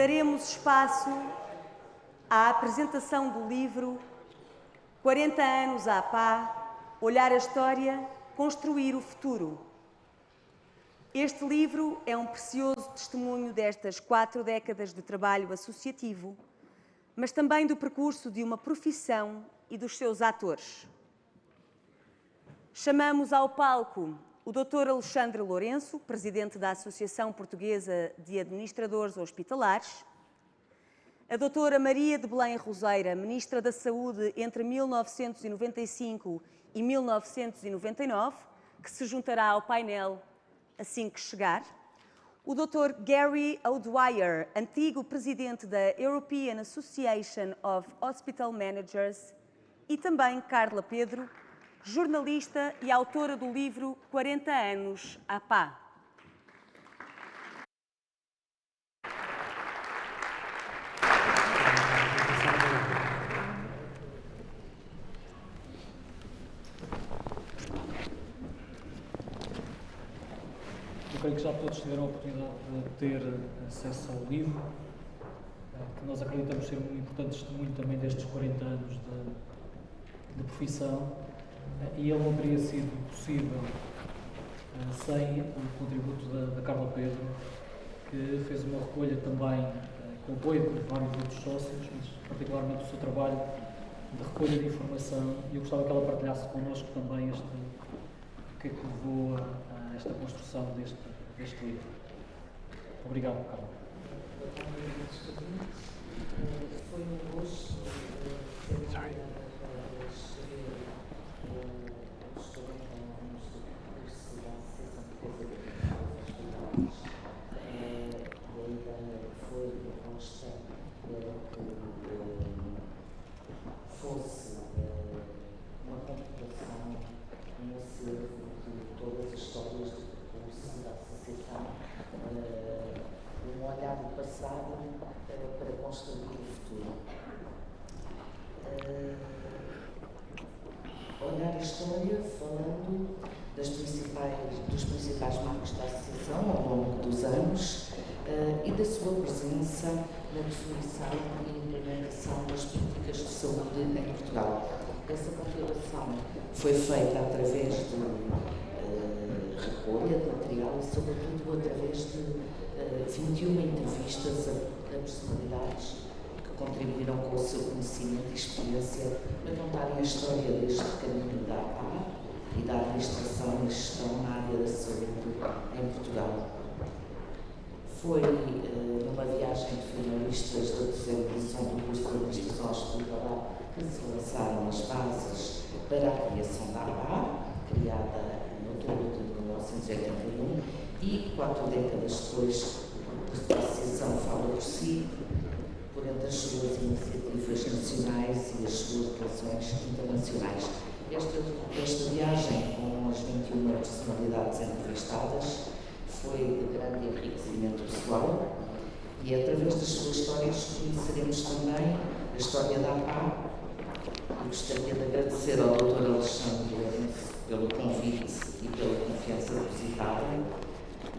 daremos espaço à apresentação do livro 40 anos à pá, olhar a história, construir o futuro. Este livro é um precioso testemunho destas 4 décadas de trabalho associativo, mas também do percurso de uma profissão e dos seus atores. Chamamos ao palco o Dr. Alexandre Lourenço, presidente da Associação Portuguesa de Administradores Hospitalares, a doutora Maria de Belém Roseira, Ministra da Saúde entre 1995 e 1999, que se juntará ao painel assim que chegar, o Dr. Gary O'Dwyer, antigo presidente da European Association of Hospital Managers, e também Carla Pedro, jornalista e autora do livro 40 anos à pá. Eu creio que já todos tiveram a oportunidade de ter acesso ao livro, que nós acreditamos ser um importante testemunho também destes 40 anos de profissão, e ele não teria sido possível sem o contributo da Carla Pedro, que fez uma recolha também com apoio de vários outros sócios, mas particularmente o seu trabalho de recolha de informação, e eu gostava que ela partilhasse connosco também o que é que levou a esta construção deste livro. Obrigado, Carla. Foi um gosto fosse uma compilação, um acervo de todas as histórias do percurso da associação, um olhar do passado para construir o futuro. Olhar a história falando dos principais marcos da associação ao longo dos anos e da sua presença na definição e implementação das políticas de saúde em Portugal. Essa compilação foi feita através de recolha de material e, sobretudo, através de 21 entrevistas a personalidades que contribuíram com o seu conhecimento e experiência para contarem a história deste caminho da APA e da administração e gestão na área da saúde em Portugal. Foi numa viagem de finalistas da 2ª edição do curso de Administração Hospitalar que se lançaram as bases para a criação da APA, criada em outubro de 1981, e 4 décadas depois, a associação fala por si, por entre as suas iniciativas nacionais e as suas relações internacionais. Esta viagem com as 21 personalidades entrevistadas foi de grande enriquecimento pessoal e, através das suas histórias, conheceremos também a história da APA. E gostaria de agradecer ao Dr. Alexandre Lourenço pelo convite e pela confiança depositada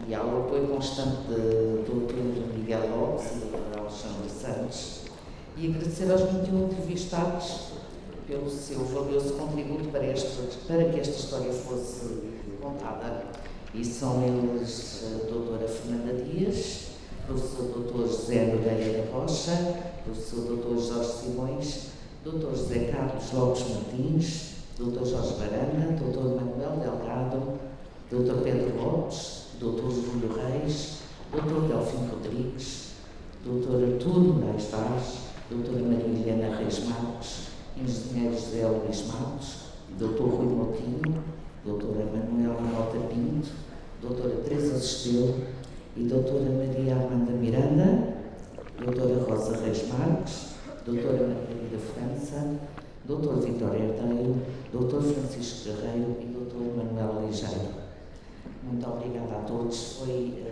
e ao apoio constante do Dr. Miguel Lopes e do Dr. Alexandre Santos, e agradecer aos 21 entrevistados pelo seu valioso contributo para que esta história fosse contada. E são eles a doutora Fernanda Dias, professor Dr. José Nogueira da Rocha, professor Dr. Jorge Simões, Dr. José Carlos Lopes Martins, Dr. Jorge Baranda, Dr. Manuel Delgado, Dr. Pedro Lopes, Dr. Júlio Reis, Dr. Delfim Rodrigues, Dr. Arturo Moraes Vaz, Dra. Maria Helena Reis Marques, Engenheiro José Luís Matos, Dr. Rui Moutinho, Dra. Manuela Mota Pinto, Dra. Teresa Esteu e Dra. Maria Amanda Miranda, Dra. Rosa Reis Marques, Dra. Margarida França, Dr. Vitor Herdeiro, Dr. Francisco Guerreiro e Dr. Manuel Ligeiro. Muito obrigada a todos. Foi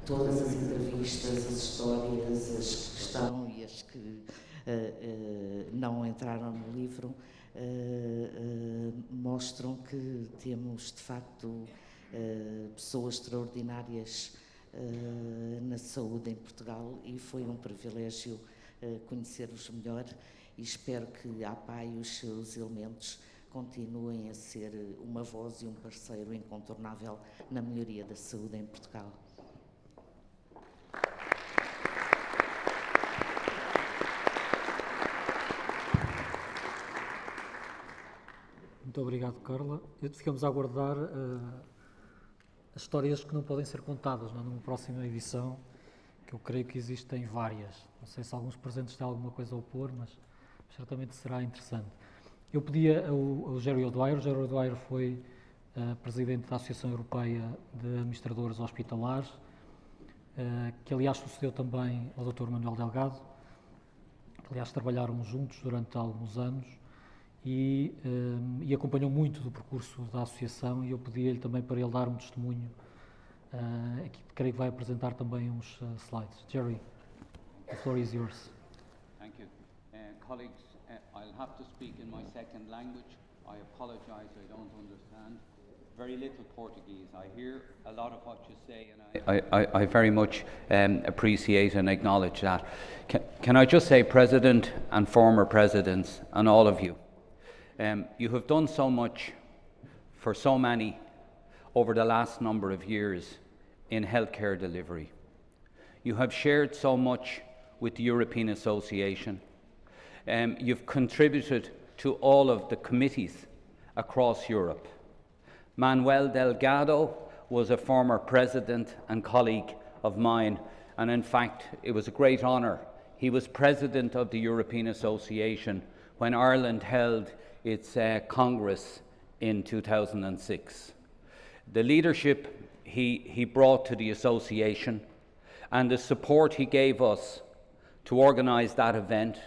todas as entrevistas, as histórias, as que estão e as que não entraram no livro, mostram que temos, de facto, pessoas extraordinárias na saúde em Portugal, e foi um privilégio conhecer-vos melhor, e espero que a APA e os seus elementos continuem a ser uma voz e um parceiro incontornável na melhoria da saúde em Portugal. Muito obrigado, Carla. Ficamos a aguardar as histórias que não podem ser contadas, não é? Numa próxima edição, que eu creio que existem várias. Não sei se alguns presentes têm alguma coisa a opor, mas certamente será interessante. Eu pedia ao Jerry O'Dwyer. O Jerry O'Dwyer foi presidente da Associação Europeia de Administradores Hospitalares, que aliás sucedeu também ao Dr. Manuel Delgado. Aliás, trabalharam juntos durante alguns anos e acompanhou muito do percurso da Associação, e eu pedi-lhe também para ele dar um testemunho, que creio que vai apresentar também uns slides. Jerry, the floor is yours. Thank you. Colleagues, I'll have to speak in my second language. I apologize, I don't understand very little Portuguese. I hear a lot of what you say, and I very much appreciate and acknowledge that. Can I just say, President and former Presidents and all of you, you have done so much for so many over the last number of years in healthcare delivery. You have shared so much with the European Association. You've contributed to all of the committees across Europe. Manuel Delgado was a former president and colleague of mine, and in fact it was a great honour. He was president of the European Association when Ireland held its Congress in 2006. The leadership he brought to the association and the support he gave us to organise that event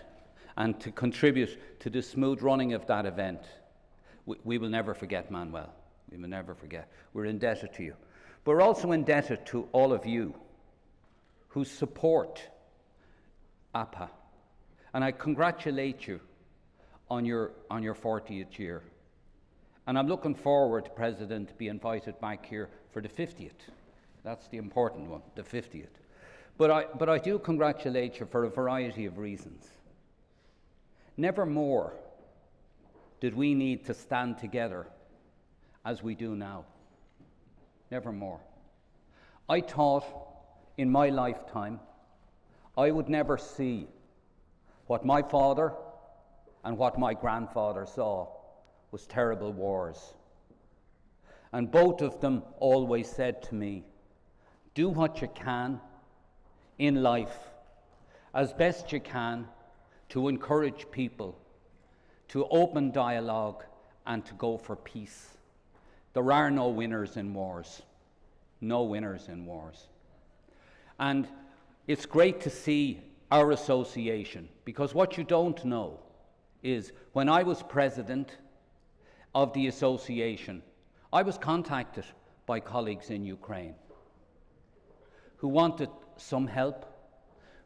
and to contribute to the smooth running of that event, we will never forget, Manuel. We will never forget. We're indebted to you. But we're also indebted to all of you who support APA. And I congratulate you on your 40th year. And I'm looking forward, President, to be invited back here for the 50th. That's the important one, the 50th. But I do congratulate you for a variety of reasons. Never more did we need to stand together as we do now. Never more. I thought in my lifetime I would never see what my father and what my grandfather saw was terrible wars. And both of them always said to me, do what you can in life as best you can to encourage people to open dialogue and to go for peace. There are no winners in wars. No winners in wars. And it's great to see our association, because what you don't know is when I was president of the association, I was contacted by colleagues in Ukraine who wanted some help,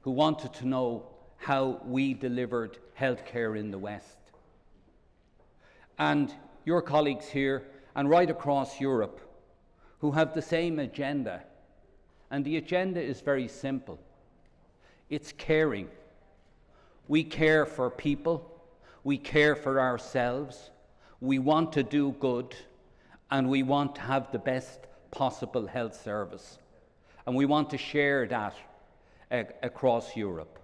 who wanted to know how we delivered healthcare in the West. And your colleagues here and right across Europe who have the same agenda, and the agenda is very simple. It's caring. We care for people, we care for ourselves, we want to do good, and we want to have the best possible health service. And we want to share that across Europe.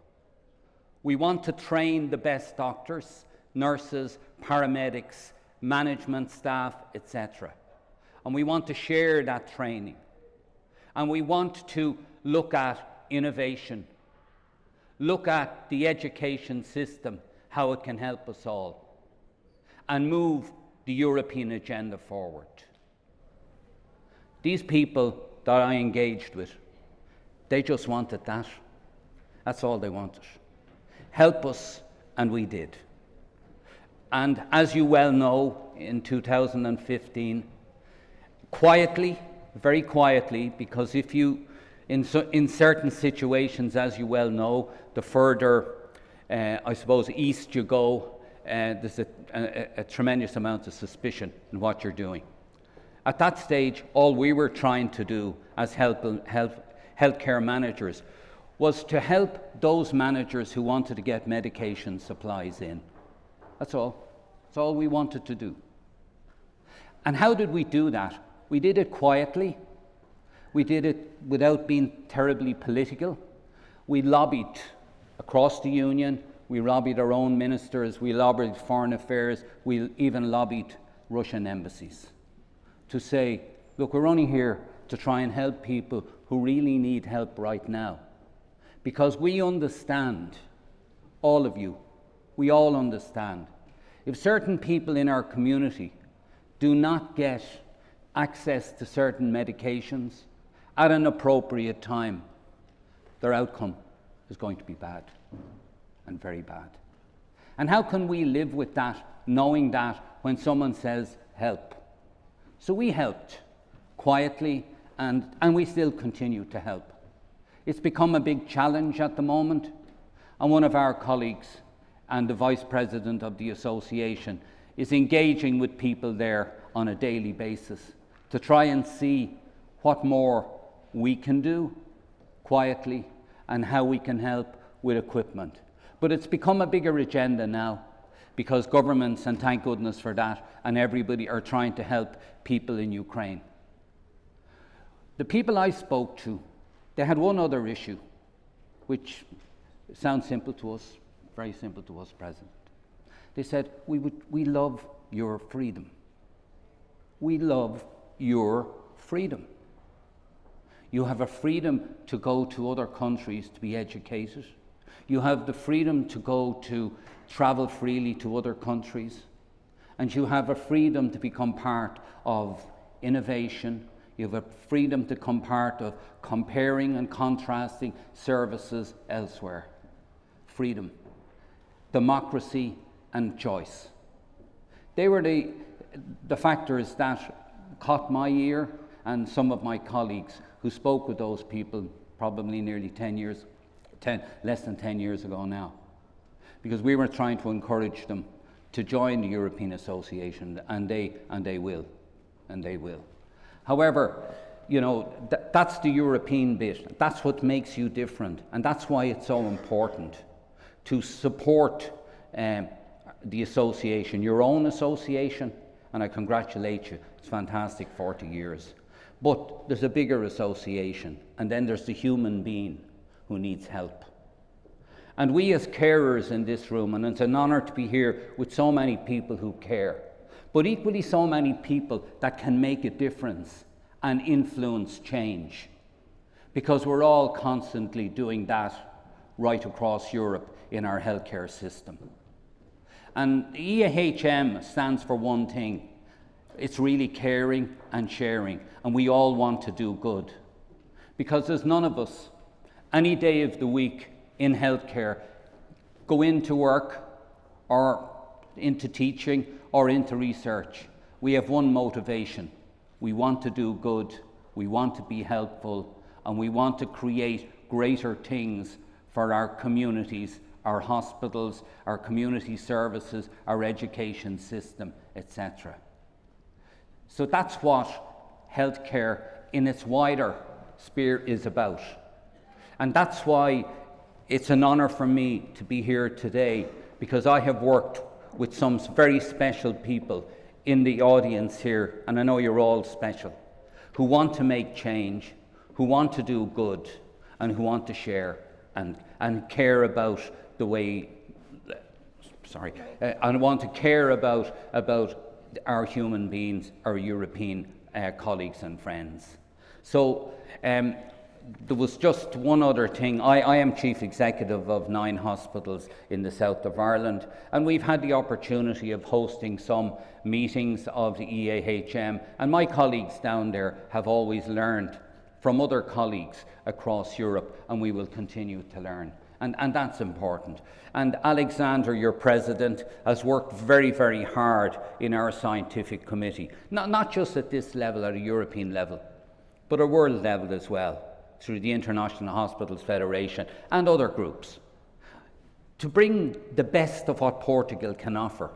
We want to train the best doctors, nurses, paramedics, management staff, etc. And we want to share that training. And we want to look at innovation, look at the education system, how it can help us all, and move the European agenda forward. These people that I engaged with, they just wanted that. That's all they wanted. Help us, and we did. And as you well know, in 2015, quietly, very quietly, because if you, in certain situations, as you well know, the further, I suppose, east you go, there's a tremendous amount of suspicion in what you're doing. At that stage, all we were trying to do as healthcare managers, was to help those managers who wanted to get medication supplies in. That's all. That's all we wanted to do. And how did we do that? We did it quietly. We did it without being terribly political. We lobbied across the union. We lobbied our own ministers. We lobbied foreign affairs. We even lobbied Russian embassies to say, look, we're only here to try and help people who really need help right now. Because we understand, all of you, we all understand, if certain people in our community do not get access to certain medications at an appropriate time, their outcome is going to be bad, and very bad. And how can we live with that, knowing that when someone says help? So we helped quietly, and we still continue to help. It's become a big challenge at the moment, and one of our colleagues and the Vice President of the Association is engaging with people there on a daily basis to try and see what more we can do quietly and how we can help with equipment. But it's become a bigger agenda now because governments, and thank goodness for that, and everybody are trying to help people in Ukraine. The people I spoke to, they had one other issue, which sounds simple to us, very simple to us, President. They said, we love your freedom. We love your freedom. You have a freedom to go to other countries to be educated. You have the freedom to go to travel freely to other countries. And you have a freedom to become part of innovation. You have a freedom to become part of comparing and contrasting services elsewhere. Freedom, democracy, and choice. They were the factors that caught my ear and some of my colleagues who spoke with those people probably nearly less than 10 years ago now. Because we were trying to encourage them to join the European Association, and they will. However, you know, that's the European bit. That's what makes you different, and that's why it's so important to support the association, your own association, and I congratulate you. It's fantastic, 40 years. But there's a bigger association, and then there's the human being who needs help. And we as carers in this room, and it's an honour to be here with so many people who care, but equally so many people that can make a difference and influence change, because we're all constantly doing that right across Europe in our healthcare system. And EAHM stands for one thing. It's really caring and sharing, and we all want to do good. Because there's none of us, any day of the week in healthcare, go into work or into teaching or into research. We have one motivation. We want to do good, we want to be helpful, and we want to create greater things for our communities, our hospitals, our community services, our education system, etc. So that's what healthcare in its wider sphere is about. And that's why it's an honour for me to be here today, because I have worked with some very special people in the audience here, and I know you're all special, who want to make change, who want to do good, and who want to share and care about the way, and want to care about our human beings, our European colleagues and friends. So there was just one other thing. I am Chief Executive of 9 hospitals in the south of Ireland, and we've had the opportunity of hosting some meetings of the EAHM, and my colleagues down there have always learned from other colleagues across Europe, and we will continue to learn. And that's important. And Alexander, your president, has worked very, very hard in our scientific committee, not just at this level, at a European level, but a world level as well, through the International Hospitals Federation and other groups, to bring the best of what Portugal can offer.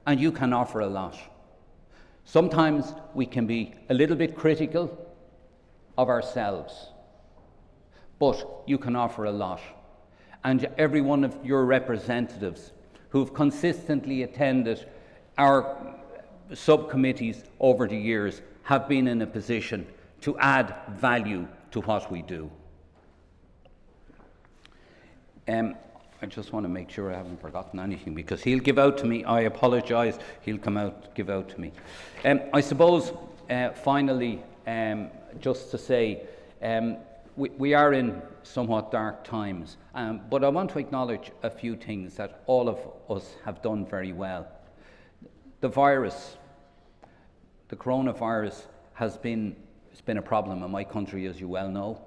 And you can offer a lot. Sometimes we can be a little bit critical of ourselves, but you can offer a lot. And every one of your representatives who've consistently attended our subcommittees over the years have been in a position to add value to what we do. I just want to make sure I haven't forgotten anything, because he'll give out to me. I apologise. He'll give out to me. I suppose, finally, just to say, we are in somewhat dark times, but I want to acknowledge a few things that all of us have done very well. The virus, the coronavirus, it's been a problem in my country, as you well know,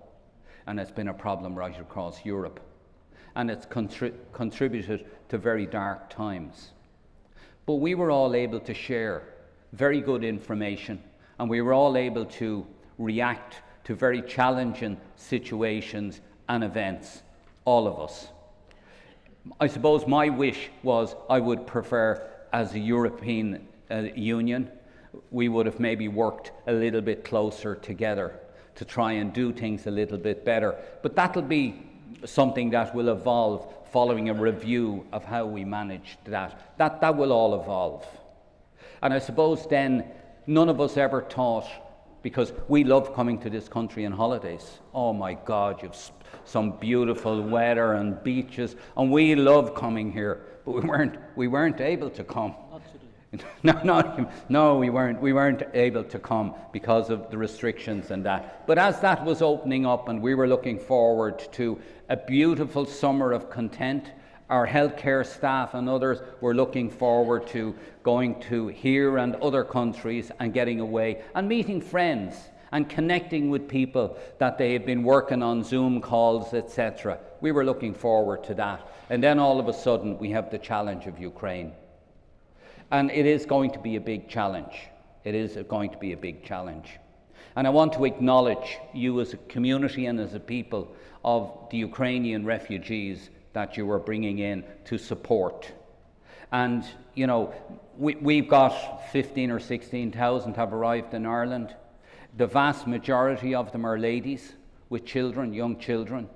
and it's been a problem right across Europe. And it's contributed to very dark times. But we were all able to share very good information, and we were all able to react to very challenging situations and events, all of us. I suppose my wish was I would prefer, as a European Union, we would have maybe worked a little bit closer together to try and do things a little bit better. But that'll be something that will evolve following a review of how we managed that. That will all evolve. And I suppose then none of us ever thought, because we love coming to this country on holidays. Oh my God, you've some beautiful weather and beaches, and we love coming here, but we weren't able to come. No, we weren't able to come because of the restrictions and that. But as that was opening up and we were looking forward to a beautiful summer of content, our healthcare staff and others were looking forward to going to here and other countries and getting away and meeting friends and connecting with people that they had been working on Zoom calls, etc. We were looking forward to that. And then all of a sudden we have the challenge of Ukraine. And it is going to be a big challenge. It is going to be a big challenge. And I want to acknowledge you as a community and as a people of the Ukrainian refugees that you are bringing in to support. And, you know, we've got 15 or 16,000 have arrived in Ireland. The vast majority of them are ladies with children, young children,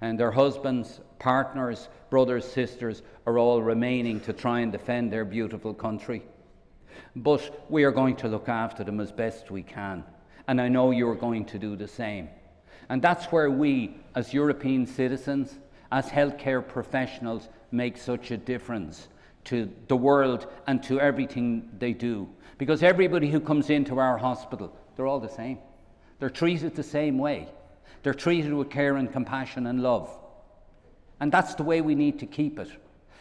and their husbands, partners, brothers, sisters are all remaining to try and defend their beautiful country. But we are going to look after them as best we can. And I know you are going to do the same. And that's where we, as European citizens, as healthcare professionals, make such a difference to the world and to everything they do. Because everybody who comes into our hospital, they're all the same. They're treated the same way. They're treated with care and compassion and love. And that's the way we need to keep it.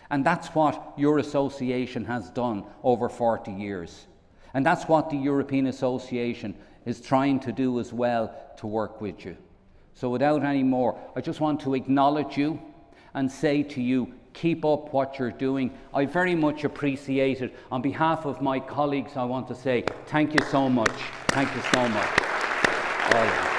And that's what your association has done over 40 years. And that's what the European Association is trying to do as well, to work with you. So without any more, I just want to acknowledge you and say to you, keep up what you're doing. I very much appreciate it. On behalf of my colleagues, I want to say thank you so much. Thank you so much. All of you.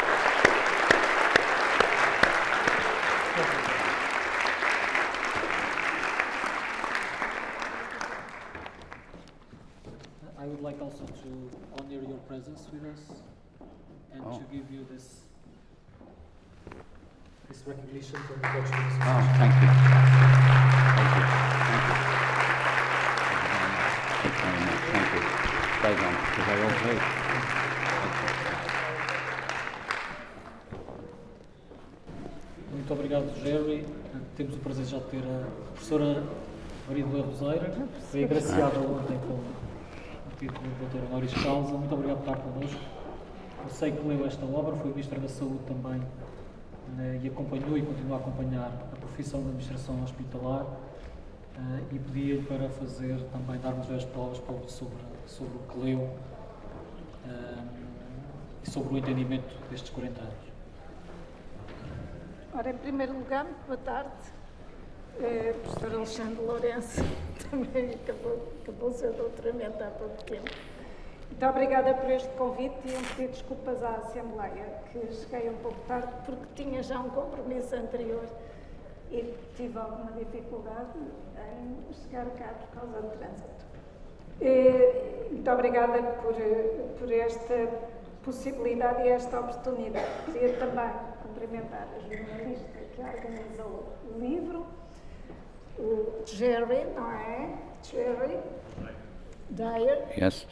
I would like also to honor your presence with us and to give you this recognition from the Portuguese Association. Oh, thank you. Thank you. Thank you. Thank you very much. Thank you. Well done. Was I okay? Muito obrigado, Jerry. Temos o prazer já de ter a professora Maria de Belém Roseira, foi agraciada ontem com o título de doutora honoris causa. Muito obrigado por estar connosco. Eu sei que leu esta obra, foi Ministra da Saúde também, né, e acompanhou e continua a acompanhar a profissão de administração hospitalar, e pedi-lhe para fazer também, dar-nos as palavras sobre o que leu e sobre o entendimento destes 40 anos. Ora, em primeiro lugar, muito boa tarde. Professor Alexandre Lourenço também acabou o seu doutoramento há pouco tempo. Muito obrigada por este convite e pedir desculpas à Assembleia, que cheguei um pouco tarde porque tinha já um compromisso anterior e tive alguma dificuldade em chegar cá por causa do trânsito. Muito obrigada por esta possibilidade e esta oportunidade. Queria também cumprimentar a jornalista que organizou o livro, o Jerry, não é? Jerry Dyer. Yes.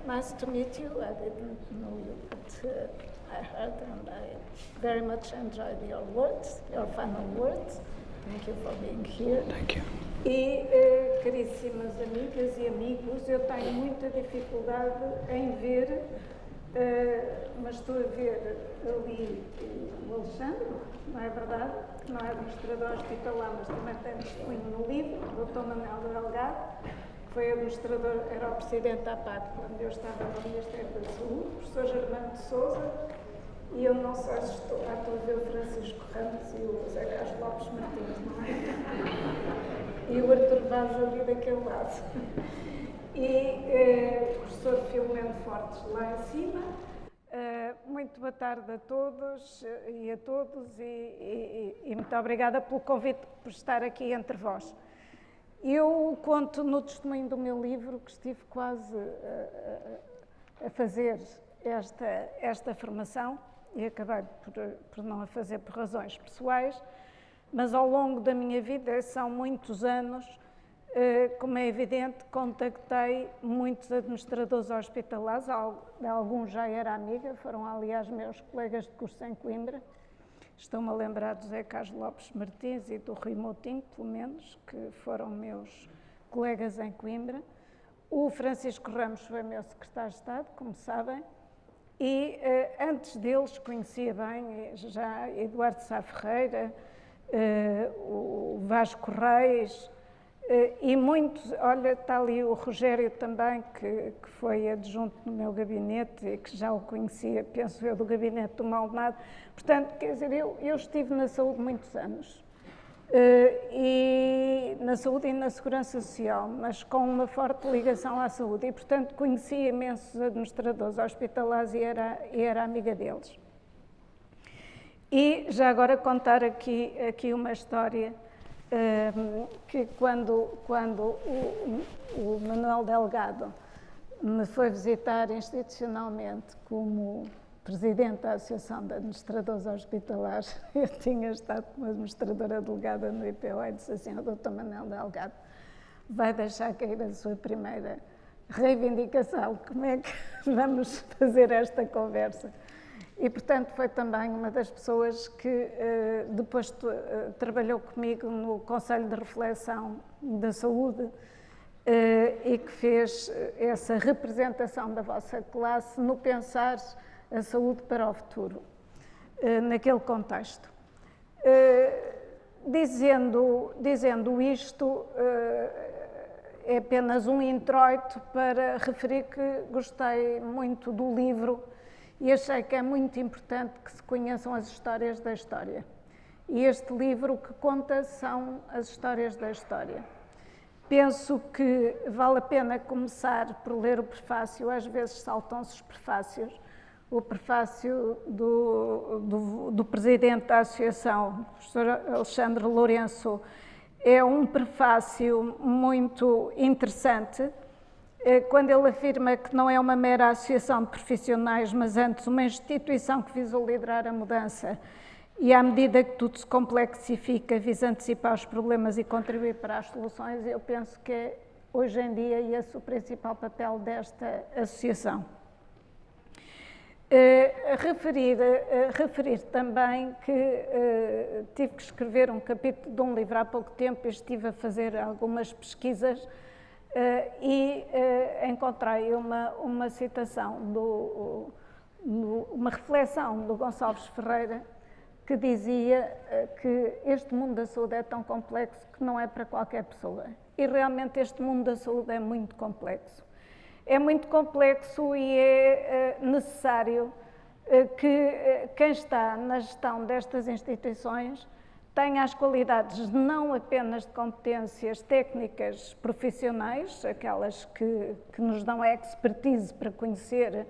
Nice to meet you. I didn't know you, but I heard and I very much enjoyed your words, your final words. Thank you for being here. Thank you. E, caríssimas amigas e amigos, eu tenho muita dificuldade em ver, mas estou a ver ali o Alexandre, não é verdade? Que não é administrador hospitalar, mas também tem testemunho no livro, o Dr. Manuel Delgado, que foi administrador, era o presidente da APAC quando eu estava no Ministério da Saúde, o professor Germano de Sousa, e eu não sei se estou a ver o Francisco Ramos e o José Carlos Lopes Martins, não é? E o Artur Vaz ali daquele lado. E o professor Filomeno Fortes lá em cima. Muito boa tarde a todos e a todos e muito obrigada pelo convite por estar aqui entre vós. Eu conto no testemunho do meu livro que estive quase a fazer esta formação e acabei por não a fazer por razões pessoais, mas ao longo da minha vida, são muitos anos, como é evidente, contactei muitos administradores hospitalares, alguns já era amiga, foram aliás meus colegas de curso em Coimbra. Estou-me a lembrar do José Carlos Lopes Martins e do Rui Moutinho, pelo menos, que foram meus colegas em Coimbra. O Francisco Ramos foi meu secretário de Estado, como sabem, e antes deles conhecia bem já Eduardo Sá Ferreira, o Vasco Reis, e muitos, olha, está ali o Rogério também, que foi adjunto no meu gabinete e que já o conhecia, penso eu, do gabinete do Maldonado. Portanto, quer dizer, eu estive na saúde muitos anos, e na saúde e na segurança social, mas com uma forte ligação à saúde, e portanto conhecia imensos administradores hospitalares e era amiga deles. E já agora contar aqui uma história, que quando o Manuel Delgado me foi visitar institucionalmente como presidente da Associação de Administradores Hospitalares, eu tinha estado como administradora delegada no IPO e disse assim ao Dr. Manuel Delgado, vai deixar cair a sua primeira reivindicação, como é que vamos fazer esta conversa? E, portanto, foi também uma das pessoas que depois trabalhou comigo no Conselho de Reflexão da Saúde e que fez essa representação da vossa classe no pensar a saúde para o futuro, naquele contexto. Dizendo isto, é apenas um introito para referir que gostei muito do livro e achei que é muito importante que se conheçam as histórias da história. E este livro que conta são as histórias da história. Penso que vale a pena começar por ler o prefácio, às vezes saltam-se os prefácios. O prefácio do presidente da Associação, o professor Alexandre Lourenço, é um prefácio muito interessante, quando ele afirma que não é uma mera associação de profissionais, mas antes uma instituição que visa liderar a mudança e à medida que tudo se complexifica, visa antecipar os problemas e contribuir para as soluções, eu penso que é hoje em dia esse o principal papel desta associação. Referir também que tive que escrever um capítulo de um livro há pouco tempo e estive a fazer algumas pesquisas e encontrei uma citação, uma reflexão do Gonçalves Ferreira que dizia que este mundo da saúde é tão complexo que não é para qualquer pessoa. E realmente este mundo da saúde é muito complexo. É muito complexo e é necessário que quem está na gestão destas instituições tenha as qualidades não apenas de competências técnicas profissionais, aquelas que nos dão a expertise para conhecer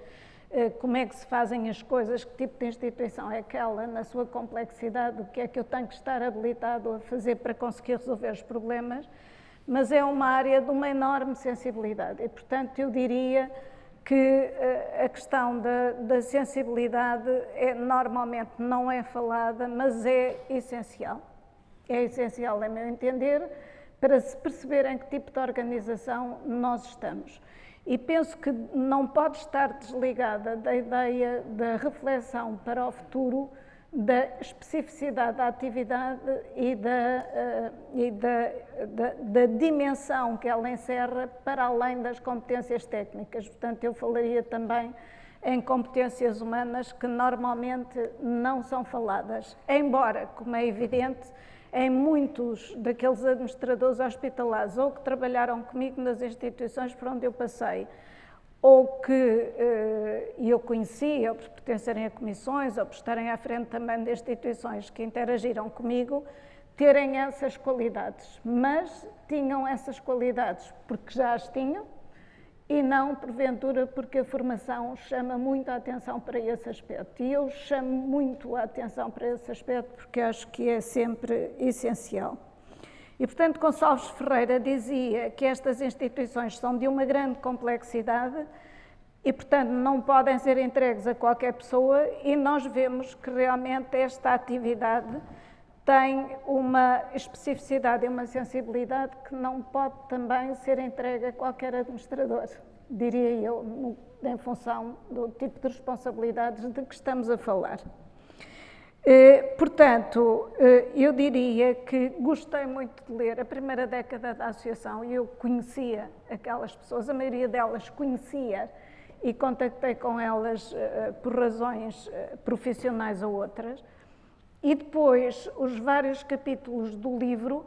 como é que se fazem as coisas, que tipo de instituição é aquela, na sua complexidade, o que é que eu tenho que estar habilitado a fazer para conseguir resolver os problemas, mas é uma área de uma enorme sensibilidade e, portanto, eu diria que a questão da sensibilidade normalmente não é falada, mas é essencial. É essencial, a meu entender, para se perceber em que tipo de organização nós estamos. E penso que não pode estar desligada da ideia da reflexão para o futuro, da especificidade da atividade e da dimensão que ela encerra para além das competências técnicas. Portanto, eu falaria também em competências humanas que normalmente não são faladas, embora, como é evidente, em muitos daqueles administradores hospitalares ou que trabalharam comigo nas instituições por onde eu passei, ou que eu conhecia, ou por pertencerem a comissões, ou por estarem à frente também de instituições que interagiram comigo, terem essas qualidades. Mas tinham essas qualidades porque já as tinham e não, porventura, porque a formação chama muito a atenção para esse aspecto. E eu chamo muito a atenção para esse aspecto porque acho que é sempre essencial. E, portanto, Gonçalves Ferreira dizia que estas instituições são de uma grande complexidade e, portanto, não podem ser entregues a qualquer pessoa, e nós vemos que realmente esta atividade tem uma especificidade e uma sensibilidade que não pode também ser entregue a qualquer administrador, diria eu, em função do tipo de responsabilidades de que estamos a falar. Portanto, eu diria que gostei muito de ler a primeira década da associação e eu conhecia aquelas pessoas, a maioria delas conhecia e contactei com elas por razões profissionais ou outras. E depois, os vários capítulos do livro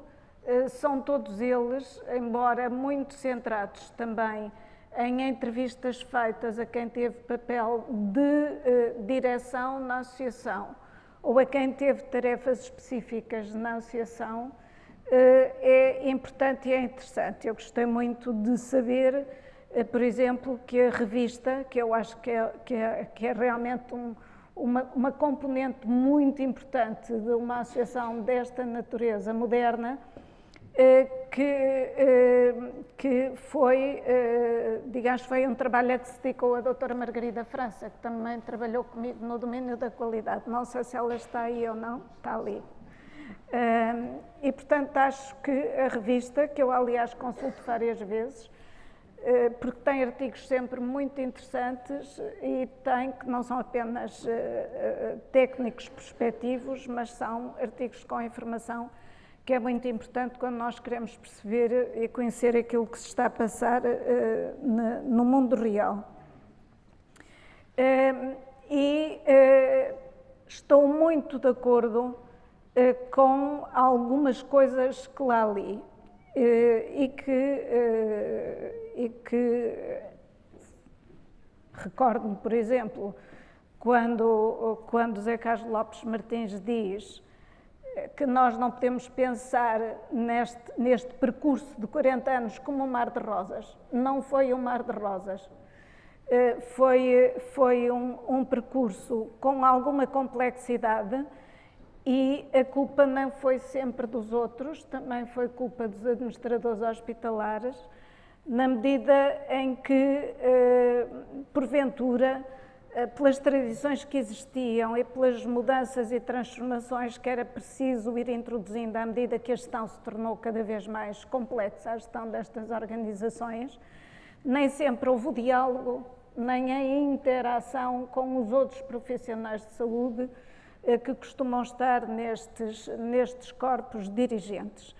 são todos eles, embora muito centrados também em entrevistas feitas a quem teve papel de direção na associação ou a quem teve tarefas específicas na associação, é importante e é interessante. Eu gostei muito de saber, por exemplo, que a revista, que eu acho que é realmente uma componente muito importante de uma associação desta natureza moderna, que foi, digamos, foi um trabalho a que se dedicou a doutora Margarida França, que também trabalhou comigo no domínio da qualidade. Não sei se ela está aí ou não, está ali. E, portanto, acho que a revista, que eu, aliás, consulto várias vezes, porque tem artigos sempre muito interessantes e tem, que não são apenas técnicos prospectivos, mas são artigos com informação que é muito importante quando nós queremos perceber e conhecer aquilo que se está a passar no mundo real. Estou muito de acordo com algumas coisas que lá li e que recordo-me, por exemplo, quando Zé Carlos Lopes Martins diz que nós não podemos pensar neste percurso de 40 anos como um mar de rosas. Não foi um mar de rosas. Foi um percurso com alguma complexidade e a culpa não foi sempre dos outros, também foi culpa dos administradores hospitalares, na medida em que, porventura, pelas tradições que existiam e pelas mudanças e transformações que era preciso ir introduzindo à medida que a gestão se tornou cada vez mais complexa, a gestão destas organizações, nem sempre houve o diálogo, nem a interação com os outros profissionais de saúde que costumam estar nestes corpos dirigentes.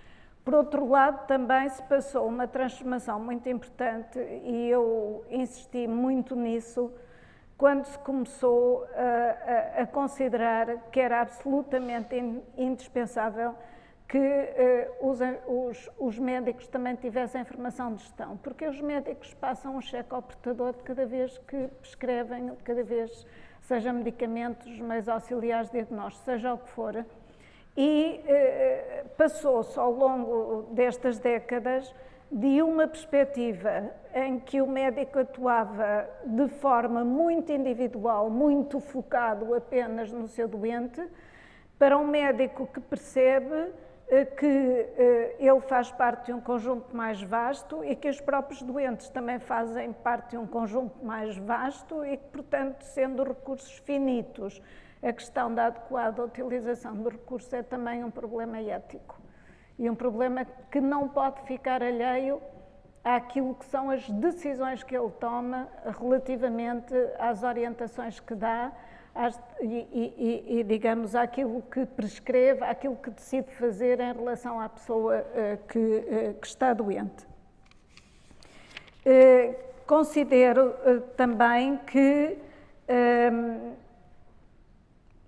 Por outro lado, também se passou uma transformação muito importante e eu insisti muito nisso, quando se começou a considerar que era absolutamente indispensável que os médicos também tivessem formação de gestão, porque os médicos passam um cheque ao portador de cada vez que prescrevem, de cada vez, seja medicamentos, meios auxiliares de diagnóstico, seja o que for, e passou-se ao longo destas décadas de uma perspectiva em que o médico atuava de forma muito individual, muito focado apenas no seu doente, para um médico que percebe que ele faz parte de um conjunto mais vasto e que os próprios doentes também fazem parte de um conjunto mais vasto e que, portanto, sendo recursos finitos, a questão da adequada utilização do recurso é também um problema ético e um problema que não pode ficar alheio àquilo que são as decisões que ele toma relativamente às orientações que dá digamos, àquilo que prescreve, àquilo que decide fazer em relação à pessoa que está doente. Considero também que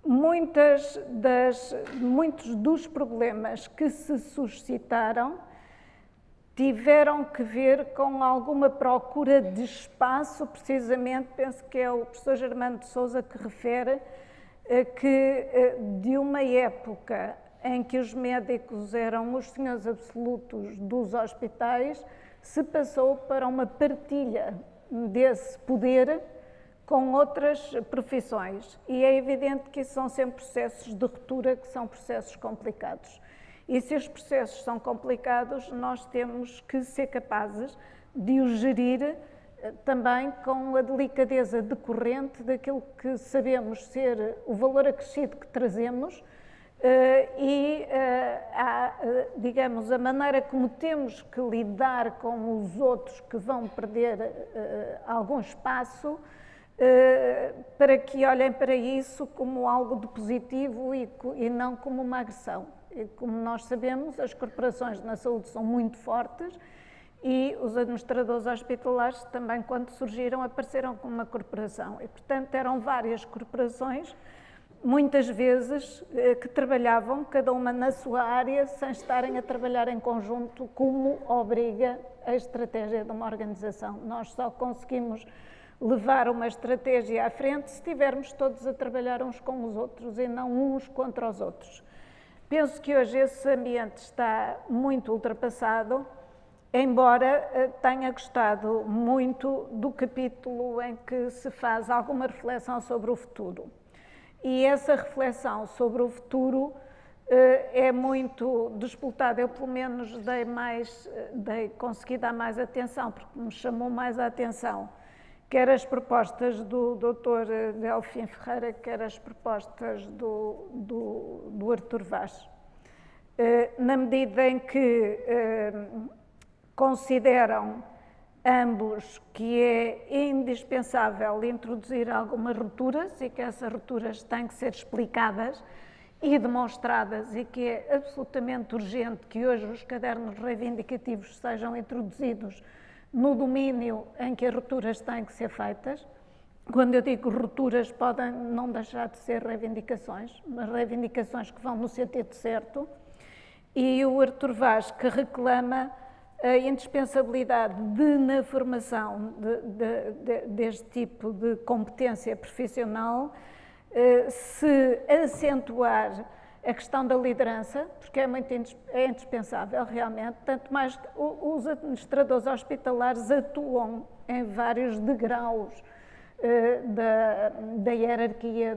muitos dos problemas que se suscitaram tiveram que ver com alguma procura de espaço, precisamente, penso que é o professor Germano de Sousa que refere, que de uma época em que os médicos eram os senhores absolutos dos hospitais, se passou para uma partilha desse poder com outras profissões. E é evidente que isso são sempre processos de ruptura, que são processos complicados. E se os processos são complicados, nós temos que ser capazes de os gerir também com a delicadeza decorrente daquilo que sabemos ser o valor acrescido que trazemos digamos, a maneira como temos que lidar com os outros que vão perder algum espaço, para que olhem para isso como algo de positivo e não como uma agressão. E como nós sabemos, as corporações na saúde são muito fortes e os administradores hospitalares também, quando surgiram, apareceram como uma corporação. E, portanto, eram várias corporações, muitas vezes, que trabalhavam, cada uma na sua área, sem estarem a trabalhar em conjunto, como obriga a estratégia de uma organização. Nós só conseguimos levar uma estratégia à frente se estivermos todos a trabalhar uns com os outros e não uns contra os outros. Penso que hoje esse ambiente está muito ultrapassado, embora tenha gostado muito do capítulo em que se faz alguma reflexão sobre o futuro. E essa reflexão sobre o futuro é muito disputada. Eu, pelo menos, consegui dar mais atenção, porque me chamou mais a atenção, quer as propostas do Dr. Delfim Ferreira, quer as propostas do Artur Vaz. Na medida em que consideram ambos que é indispensável introduzir algumas rupturas e que essas rupturas têm que ser explicadas e demonstradas e que é absolutamente urgente que hoje os cadernos reivindicativos sejam introduzidos no domínio em que as rupturas têm que ser feitas. Quando eu digo rupturas, podem não deixar de ser reivindicações, mas reivindicações que vão no sentido certo. E o Artur Vaz, que reclama a indispensabilidade de, na formação deste tipo de competência profissional, se acentuar a questão da liderança, porque é indispensável realmente, tanto mais que os administradores hospitalares atuam em vários degraus da hierarquia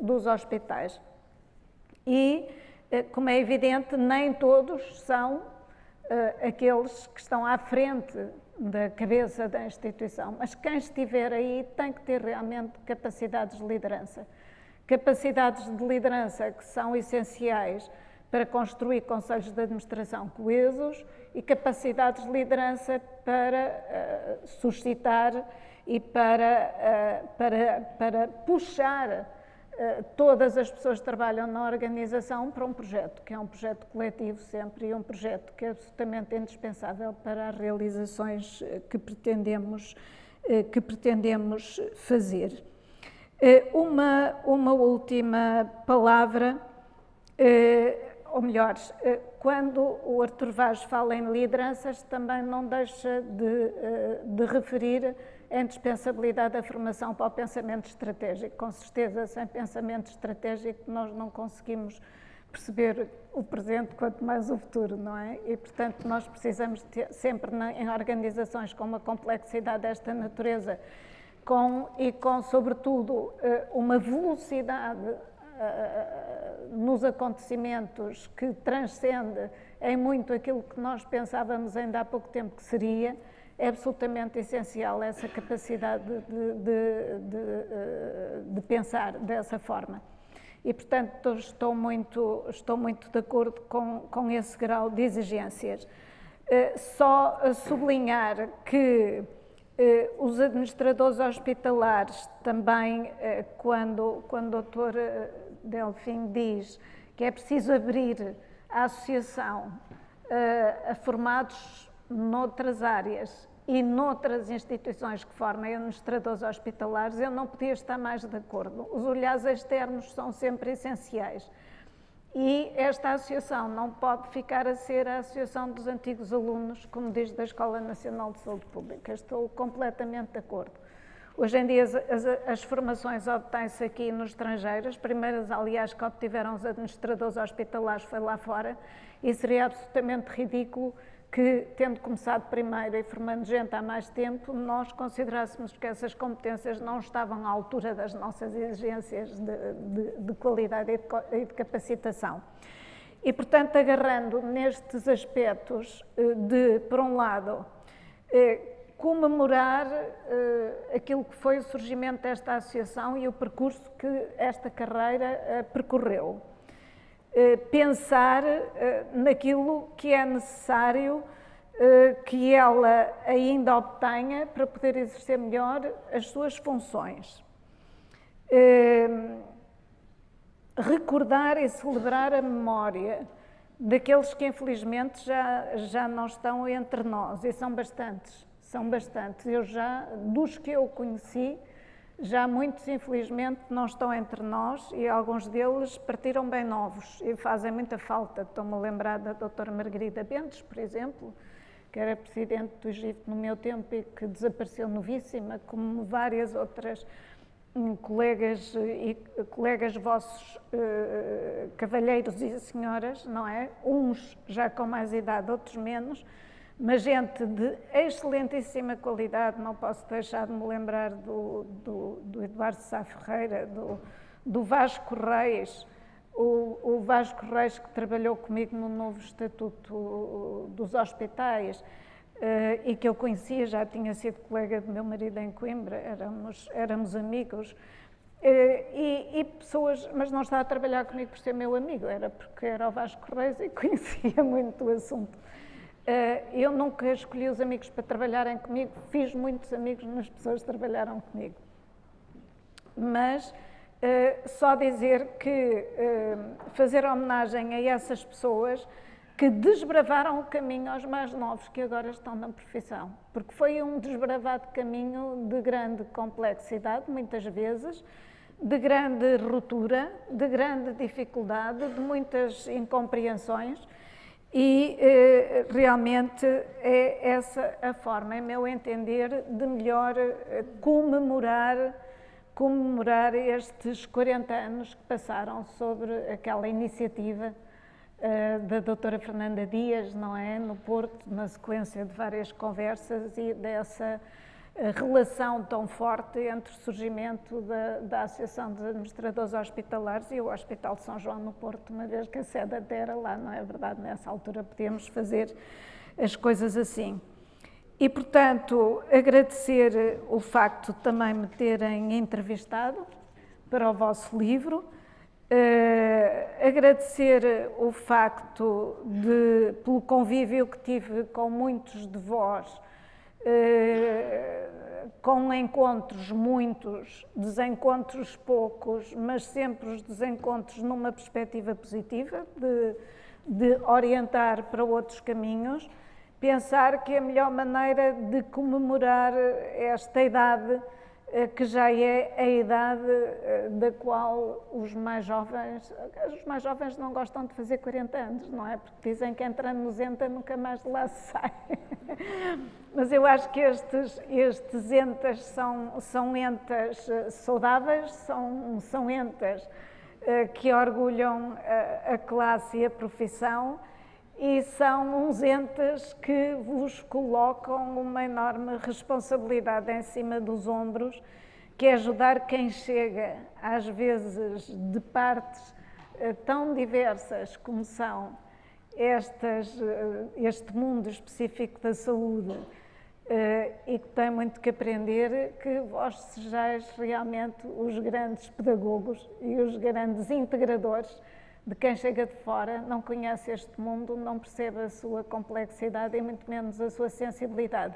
dos hospitais. E, como é evidente, nem todos são aqueles que estão à frente da cabeça da instituição, mas quem estiver aí tem que ter realmente capacidades de liderança. Capacidades de liderança que são essenciais para construir conselhos de administração coesos e capacidades de liderança para suscitar e para puxar todas as pessoas que trabalham na organização para um projeto, que é um projeto coletivo sempre e um projeto que é absolutamente indispensável para as realizações que pretendemos fazer. Uma última palavra, ou melhor, quando o Artur Vaz fala em lideranças, também não deixa de referir a indispensabilidade da formação para o pensamento estratégico. Com certeza, sem pensamento estratégico, nós não conseguimos perceber o presente, quanto mais o futuro, não é? E, portanto, nós precisamos ter, sempre em organizações com uma complexidade desta natureza, com, sobretudo, uma velocidade nos acontecimentos que transcende em muito aquilo que nós pensávamos ainda há pouco tempo que seria, é absolutamente essencial essa capacidade de pensar dessa forma. E, portanto, estou muito de acordo com esse grau de exigências. Só sublinhar que os administradores hospitalares também, quando o Dr. Delfim diz que é preciso abrir a associação a formados noutras áreas e noutras instituições que formem administradores hospitalares, eu não podia estar mais de acordo. Os olhares externos são sempre essenciais. E esta associação não pode ficar a ser a associação dos antigos alunos, como diz da Escola Nacional de Saúde Pública. Estou completamente de acordo. Hoje em dia as formações obtêm-se aqui no estrangeiro, as primeiras, aliás, que obtiveram os administradores hospitalares foi lá fora, e seria absolutamente ridículo que, tendo começado primeiro e formando gente há mais tempo, nós considerássemos que essas competências não estavam à altura das nossas exigências de qualidade e de capacitação. E, portanto, agarrando nestes aspectos de, por um lado, comemorar aquilo que foi o surgimento desta associação e o percurso que esta carreira percorreu. Pensar naquilo que é necessário que ela ainda obtenha para poder exercer melhor as suas funções. Recordar e celebrar a memória daqueles que infelizmente já não estão entre nós, e são bastantes. Eu dos que eu conheci, já muitos, infelizmente, não estão entre nós e alguns deles partiram bem novos e fazem muita falta. Estou-me a lembrar da doutora Margarida Bentes, por exemplo, que era presidente do IGIF no meu tempo e que desapareceu novíssima, como várias outras colegas vossos, cavalheiros e senhoras, não é? Uns já com mais idade, outros menos, mas gente de excelentíssima qualidade. Não posso deixar de me lembrar do Eduardo Sá Ferreira, do Vasco Reis, o Vasco Reis que trabalhou comigo no novo Estatuto dos Hospitais e que eu conhecia, já tinha sido colega do meu marido em Coimbra, éramos amigos. E pessoas, mas não estava a trabalhar comigo por ser meu amigo, era porque era o Vasco Reis e conhecia muito o assunto. Eu nunca escolhi os amigos para trabalharem comigo, fiz muitos amigos nas pessoas que trabalharam comigo. Mas só dizer que fazer homenagem a essas pessoas que desbravaram o caminho aos mais novos que agora estão na profissão. Porque foi um desbravado caminho de grande complexidade, muitas vezes, de grande ruptura, de grande dificuldade, de muitas incompreensões. E realmente é essa a forma, em meu entender, de melhor comemorar estes 40 anos que passaram sobre aquela iniciativa da doutora Fernanda Dias, não é? No Porto, na sequência de várias conversas e dessa relação tão forte entre o surgimento da Associação dos Administradores Hospitalares e o Hospital de São João no Porto, uma vez que a sede até era lá, não é verdade? Nessa altura podíamos fazer as coisas assim. E, portanto, agradecer o facto de também me terem entrevistado para o vosso livro, agradecer o facto pelo convívio que tive com muitos de vós, com encontros muitos, desencontros poucos, mas sempre os desencontros numa perspectiva positiva, de orientar para outros caminhos, pensar que a melhor maneira de comemorar esta idade, que já é a idade da qual os mais jovens não gostam de fazer 40 anos, não é? Porque dizem que entrando nos 90 nunca mais de lá se sai. Mas eu acho que estes entas são entas saudáveis, são entas que orgulham a classe e a profissão, e são uns entes que vos colocam uma enorme responsabilidade em cima dos ombros, que é ajudar quem chega, às vezes, de partes tão diversas como são este mundo específico da saúde, e que tem muito que aprender, que vós sejais realmente os grandes pedagogos e os grandes integradores de quem chega de fora, não conhece este mundo, não percebe a sua complexidade e muito menos a sua sensibilidade.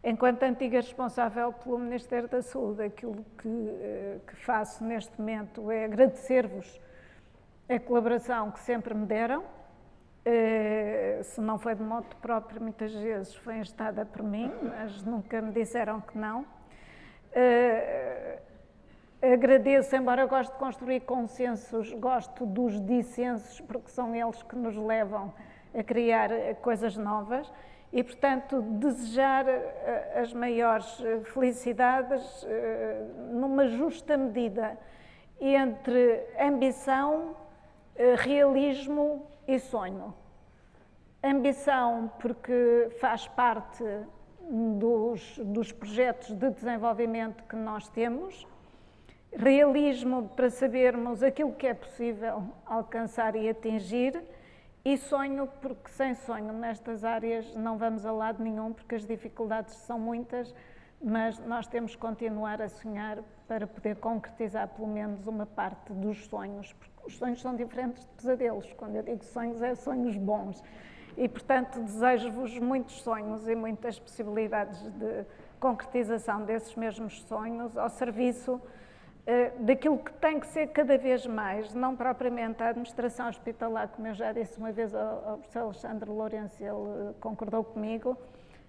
Enquanto antiga responsável pelo Ministério da Saúde, aquilo que faço neste momento é agradecer-vos a colaboração que sempre me deram. Se não foi de modo próprio, muitas vezes foi instada por mim, mas nunca me disseram que não. Agradeço, embora eu goste de construir consensos, gosto dos dissensos, porque são eles que nos levam a criar coisas novas. E, portanto, desejar as maiores felicidades numa justa medida entre ambição, realismo e sonho. Ambição porque faz parte dos projetos de desenvolvimento que nós temos. Realismo para sabermos aquilo que é possível alcançar e atingir. E sonho, porque sem sonho nestas áreas não vamos a lado nenhum, porque as dificuldades são muitas, mas nós temos que continuar a sonhar para poder concretizar pelo menos uma parte dos sonhos, porque os sonhos são diferentes de pesadelos. Quando eu digo sonhos, é sonhos bons. E, portanto, desejo-vos muitos sonhos e muitas possibilidades de concretização desses mesmos sonhos ao serviço daquilo que tem que ser cada vez mais, não propriamente a administração hospitalar, como eu já disse uma vez ao professor Alexandre Lourenço, ele concordou comigo,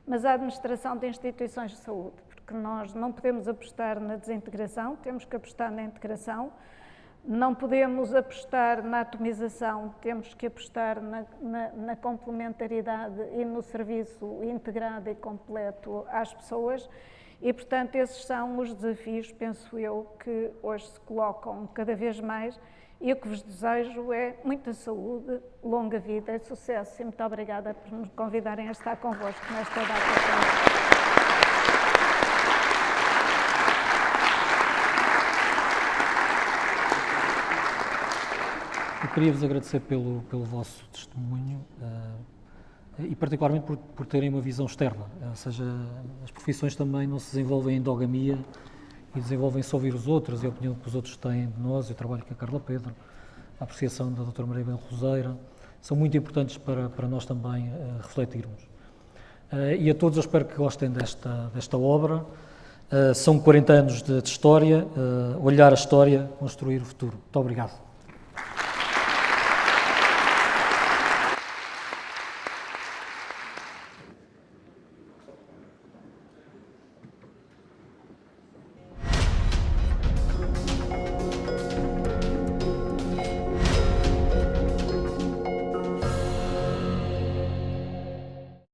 mas a administração de instituições de saúde, porque nós não podemos apostar na desintegração, temos que apostar na integração, não podemos apostar na atomização, temos que apostar na complementaridade e no serviço integrado e completo às pessoas. E, portanto, esses são os desafios, penso eu, que hoje se colocam cada vez mais, e o que vos desejo é muita saúde, longa vida e sucesso. E muito obrigada por nos convidarem a estar convosco nesta data. Eu queria vos agradecer pelo vosso testemunho, e particularmente por terem uma visão externa, ou seja, as profissões também não se desenvolvem em endogamia e desenvolvem-se a ouvir os outros e a opinião que os outros têm de nós. Eu trabalho com a Carla Pedro, a apreciação da doutora Maria Bem Roseira, são muito importantes para nós também refletirmos. E a todos eu espero que gostem desta obra. São 40 anos de história, olhar a história, construir o futuro. Muito obrigado.